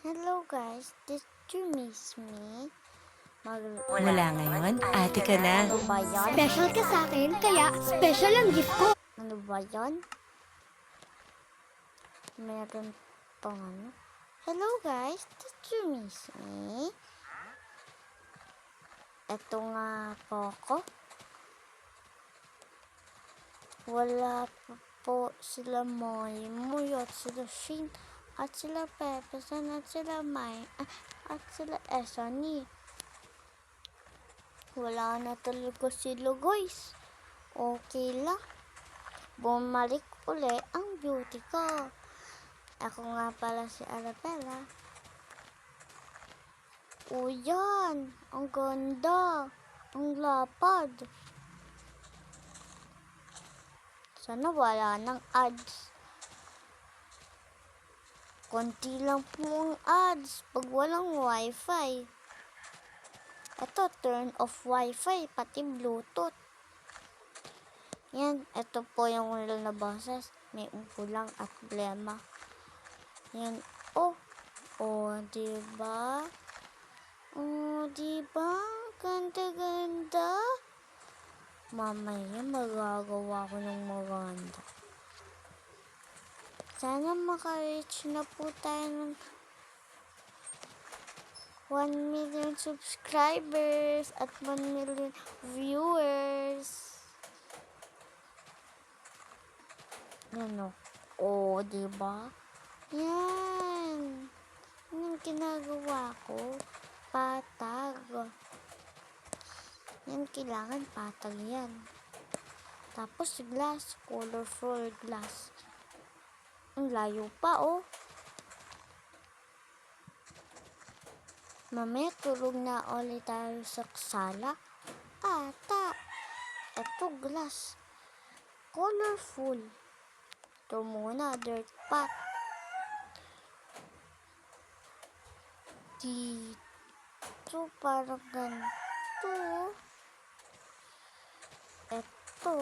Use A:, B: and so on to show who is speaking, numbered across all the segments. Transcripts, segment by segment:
A: Hello guys, did you miss me?
B: Wala ngayon, ate ka na.
A: Ano ba yan?
C: Special ka sa akin, kaya special ang gift ko.
A: Ano ba yan? Meron pang ano? Hello guys, did you miss me? Ito nga po ako. Wala pa po sila Moy at sila Shane at sila Pepesan at sila Mai at sila Esani. Wala na talaga sila guys. Okay lang. Bumalik uli ang beauty ko. Ako nga pala si Arabella. O yan, ang ganda. Ang lapad. Sana wala ng ads. Konti lang po ang ads pag walang wifi. Ito, turn off wifi, pati bluetooth. Yan, ito po yung real na boses. May upo lang at blema. Yan, oh, diba? Oh, diba? Ganda-ganda. Mamaya magagawa ko ng maganda. Sana maka-reach na po tayo ng 1 million subscribers at 1 million viewers. Yan o. Oh, diba? Yan. Yung ginagawa ko. Patag. Yan, kailangan patag yan. Tapos glass. Colorful glass. Ang layo pa, oh. Mamaya tulog na ulit tayo sa sala. Ata. Ito glass. Colorful. Ito muna, dirt pot. Dito, parang ganito. Ito.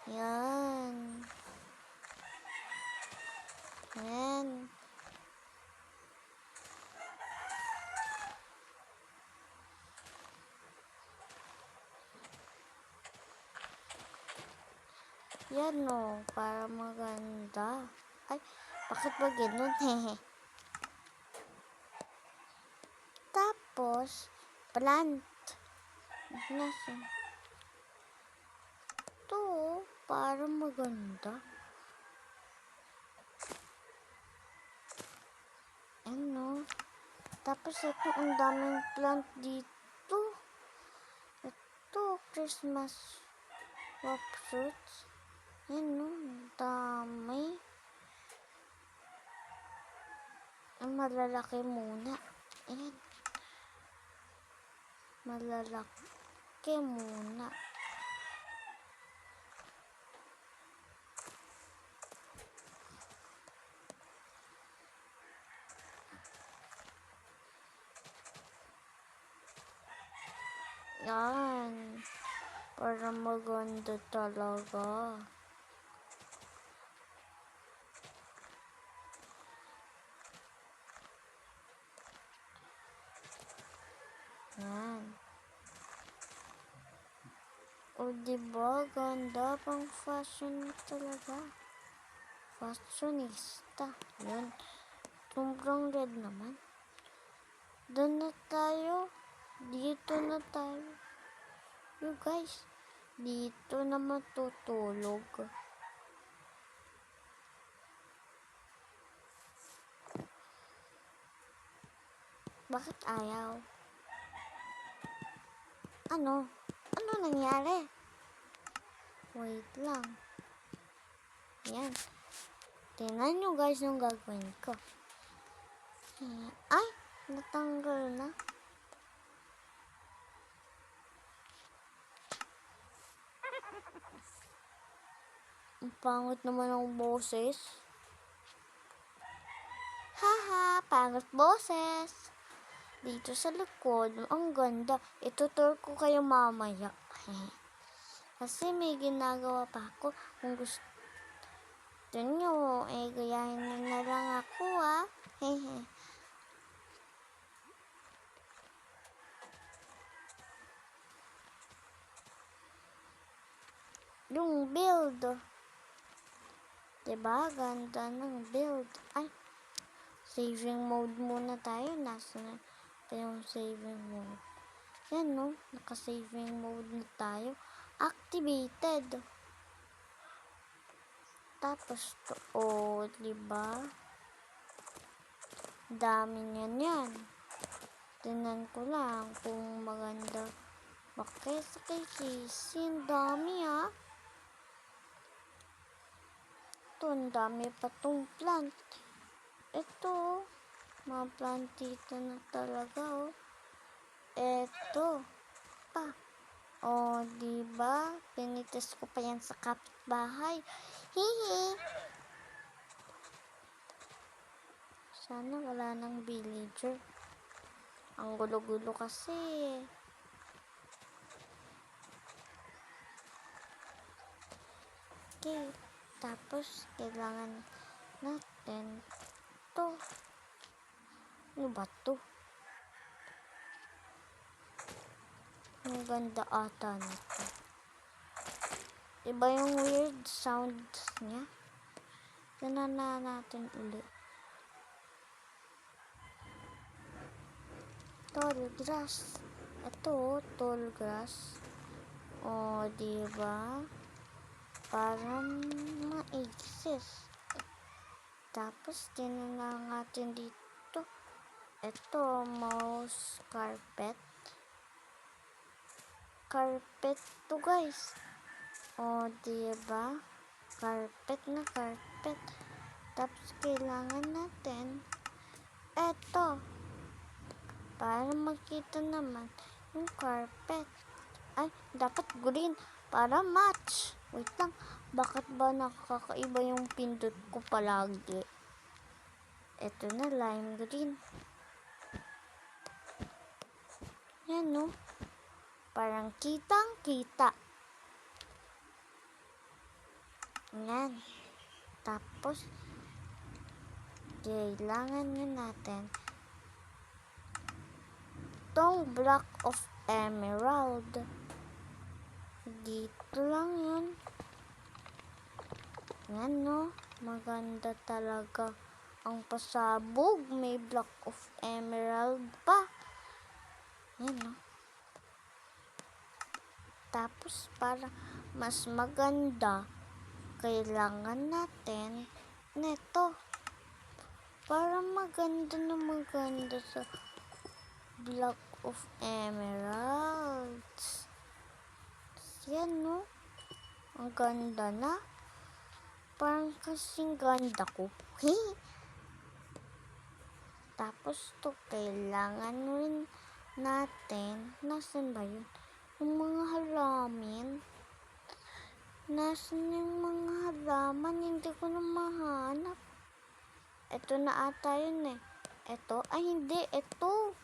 A: Yan. Yan. Yan o, para maganda. Ay, bakit ba ganun? Hehe. Tapos, plant. Nasaan? Ito, para maganda. Ano? Tapos ito, ang daming plant dito. Ito, Christmas swap fruits. Yan o, dami. Ang malalaki muna. Ayan. Malalaki muna. Yan. Para maganda talaga. Yan. O, diba? Ganda pang fashion talaga. Fashionista. Yun. Sobrang red naman. Doon na tayo. Dito na tayo. You guys. Dito na matutulog. Bakit ayaw? Ano? Ano nangyari? Wait lang. Yan. Tingnan nyo guys yung gagawin ko. Ay! Natanggal na. Ang pangit naman ang boses. Haha! Pangit boses. dito sa likod. Ang ganda. Itutur ko kayo mamaya. Kasi may ginagawa pa ako. Kung gusto nyo, gayahin nyo na lang ako, ha. Hehe. Yung build. Diba? Ganda ng build. Ay, saving mode muna tayo. Nasa na yung saving mode. Yan, no? Naka-saving mode na tayo. Activated. Tapos to, diba? Dami niyan yan. Tingnan ko lang kung maganda. Bakit sa kay Casey? Ang dami, ha? Ito, ang dami pa tong plant. Ito, mga plantita na talaga, Ito, pa. Diba? Pinitis ko pa yan sa kapitbahay. Hihi. Sana wala nang villager. Ang gulo-gulo kasi. Okay. Tapos, kailangan natin to. Ano ba to? Ang ganda ata nito. Iba yung weird sounds niya. Tignan na natin ulit. Tall grass. Ito, tall grass. Diba? Parang ma-exist. Tapos, tingnan na natin dito. Ito, mouse carpet. Carpet to, guys. Diba? Carpet na carpet. Tapos, kailangan natin eto. Para makita naman yung carpet. Ay, dapat green. Para match. Wait lang. Bakit ba nakakaiba yung pindot ko palagi? Ito na, lime green. Yan, no? Parang kitang-kita. Yan. Tapos, kailangan na natin tong block of emerald. Dito lang yun. Yan, no? Maganda talaga ang pasabog. May block of emerald pa. Yan, no? Tapos, para mas maganda, kailangan natin neto. Para maganda na maganda sa block of emeralds. Yan, no? Ang ganda na. Parang kasing ganda ko. Tapos to, kailangan rin natin. Nasaan ba yun? Yung mga halamin. Nasaan yung mga halaman? Hindi ko na mahanap. Ito na ata yun, Ito? Ay, hindi. Ito,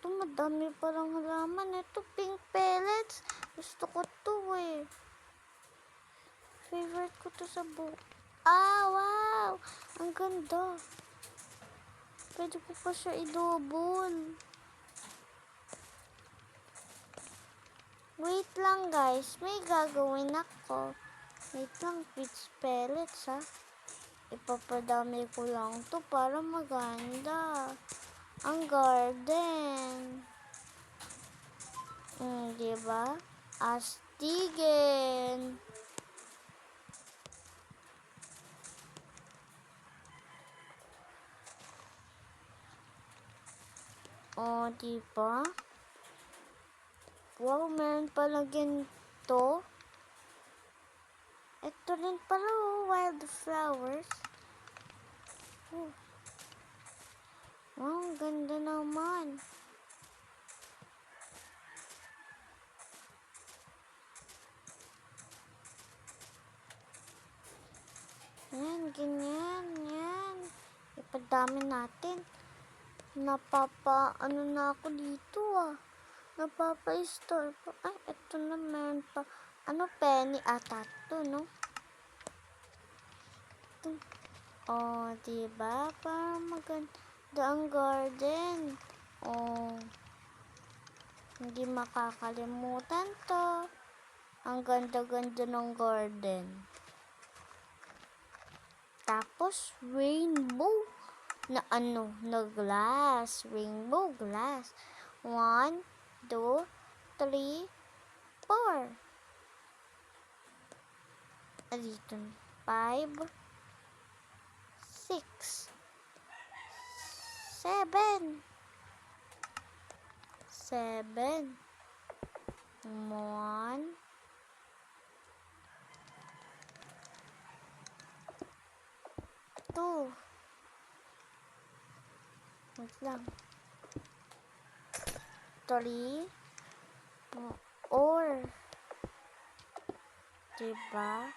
A: madami parang halaman. Ito, pink pellets. Gusto ko to, Favorite ko to sa book. Wow! Ang ganda. Pwede ko pa siya i-double. Wait lang, guys. May gagawin ako. Wait lang, peach pellets, ha. Ipapadami ko lang to para maganda. Ang garden. Diba? Astigin. Diba? Wow, meron pala ganito. Ito rin pala, wildflowers. Wow, ang ganda naman. Yan, ganyan, yan. Ipadami natin. Ano na ako dito Napapa-store pa. Ay, ito naman pa. Ano, penny ata to, no? Ito. Oh, diba? Parang maganda ang garden. Oh, hindi makakalimutan to. Ang ganda-ganda ng garden. Tapos, rainbow na glass. Rainbow glass. 1, 2, 3, 4. Dito. 5, 6, 7. 7. 1, 2. Wait lang. 3, 4. Diba?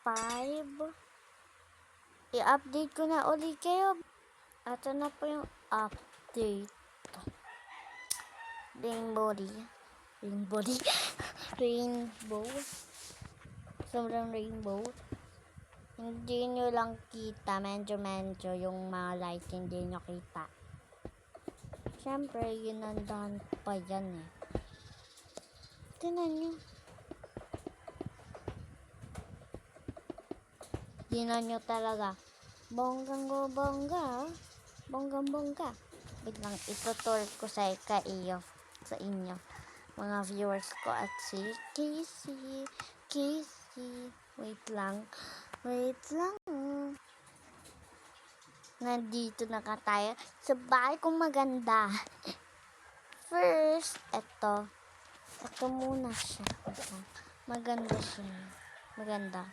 A: 5. I-update ko na ulit kayo. Ito na po yung update. Rainbow. Sobrang rainbow. Hindi nyo lang kita. Medyo yung mga light hindi nyo kita. Siyempre, ginandahan pa yan eh. Tingnan nyo. Tingnan nyo talaga. Bonggang-bongga. Bonggang-bongga. Wait lang, itutur ko sa inyo. Mga viewers ko at si Casey. Wait lang. Nandito na ka tayo sa bahay kong maganda. First, ito muna siya. Maganda siya. Maganda.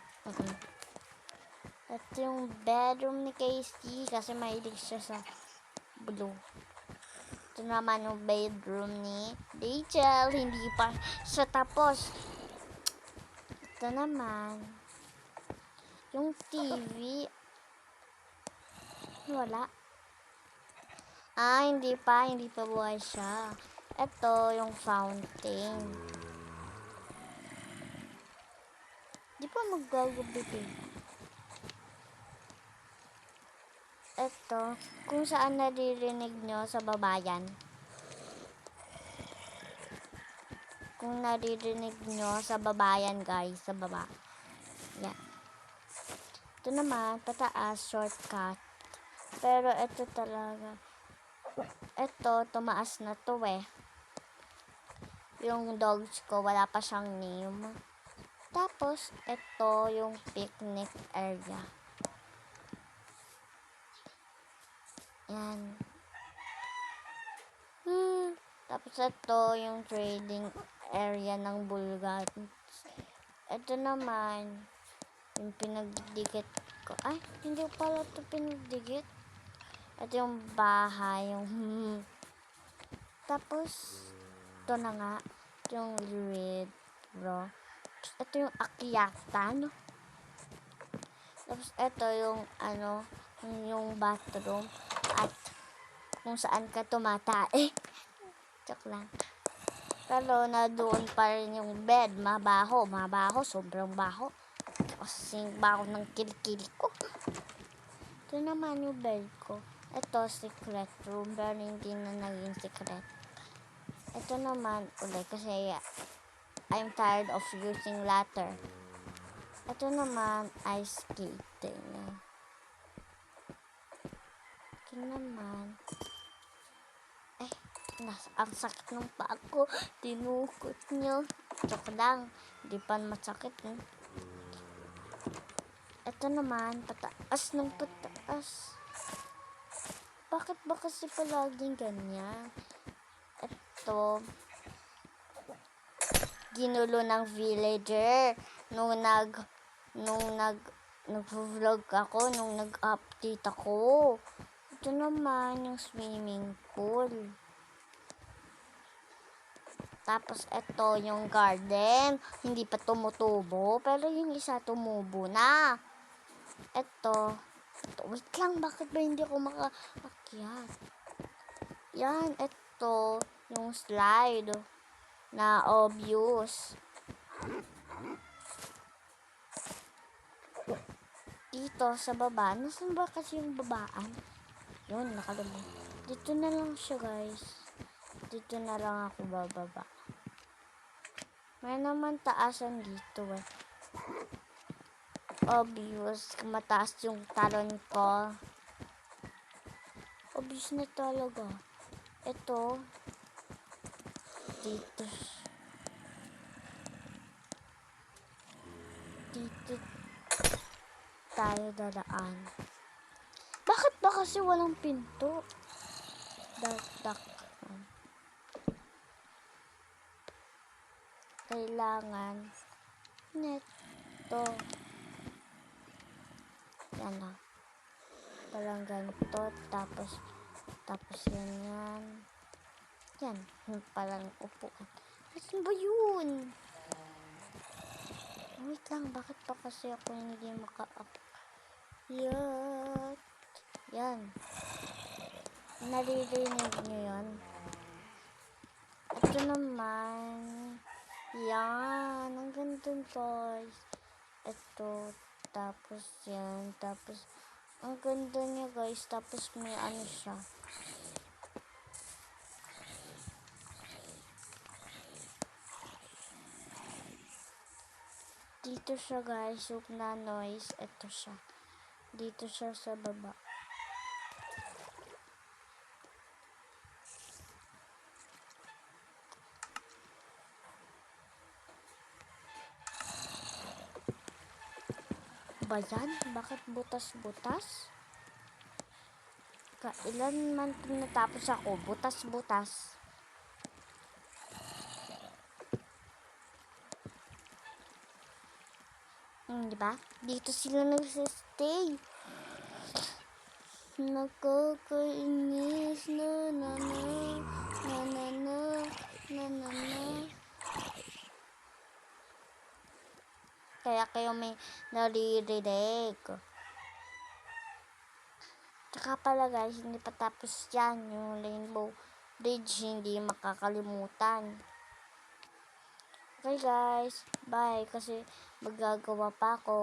A: Ito yung bedroom ni Casey kasi mahilig siya sa blue. Ito naman yung bedroom ni Rachel. Hindi pa siya tapos. Ito naman yung TV. Wala. Hindi pa buhay siya. Ito yung fountain. Di pa magagabi eh. Ito, kung saan naririnig nyo sa babayan. Kung naririnig nyo sa babayan guys, sa baba. Yan. Ito naman, pataas, shortcut. Pero ito talaga. Ito, tumaas na to eh. Yung dogs ko, wala pa siyang name. Tapos, ito yung picnic area. Yan. Tapos ito yung trading area ng Bulgat. Ito naman yung pinagdikit ko. Ay, hindi pala ito pinagdikit. Ito yung bahay. Tapos ito na nga. Ito yung red bro. Ito yung akyatan. Tapos ito yung yung bathroom. At kung saan ka tumatae. Joke lang. Pero na doon pa rin yung bed. Mabaho. Sobrang baho. Kasing baho ng kilikili ko. Ito naman yung bed ko. Ito, secret room. Pero hindi na naging secret. Ito naman, ulit. Kasi I'm tired of using ladder. Ito naman, ice skating. Ito naman, ang sakit ng paa ko. Tinukot nyo. Joke lang. Hindi pa masakit. Ito naman, pataas ng pataas. Bakit ba kasi palaging ganyan? Ito, ginulo ng villager. Nung nag-vlog ako, nung nag-update ako. Ito naman yung swimming pool. Tapos ito yung garden. Hindi pa tumutubo. Pero yung isa tumubo na. Ito Wait lang, bakit ba hindi ako makaakyat? Yan, ito, yung slide na obvious. Dito sa baba, nasan ba kasi yung babaan? Yun, nakalabas. Dito na lang siya, guys. Dito na lang ako bababa. May naman taasan dito eh. Obvious, mataas yung talon ko. Obvious na talaga. Ito. Dito. Dito tayo dadaan. Bakit ba kasi walang pinto? Dak. Kailangan neto. Yan na. Parang ganito. Tapos ganyan. Yan. Parang upuan. Saan ba yun? Wait lang. Bakit pa kasi ako hindi maka-akyat? Yan. Naririnig nyo yun? Ito naman. Yan. Ang ganda, guys. Ito. Tapos yan. Tapos ang ganda niya, guys. Tapos may ano siya. Dito siya, guys. Yung na noise. Ito siya. Dito siya sa baba. Ba yan? Bakit butas-butas? Kailan man natapos ako? Butas-butas. Diba? Dito sila nagsistay. Nakakainis na. Kaya kayo may naririnig. Tsaka pala, guys, hindi pa tapos yan. Yung Rainbow Bridge, hindi makakalimutan. Okay, guys. Bye. Kasi magagawa pa ako.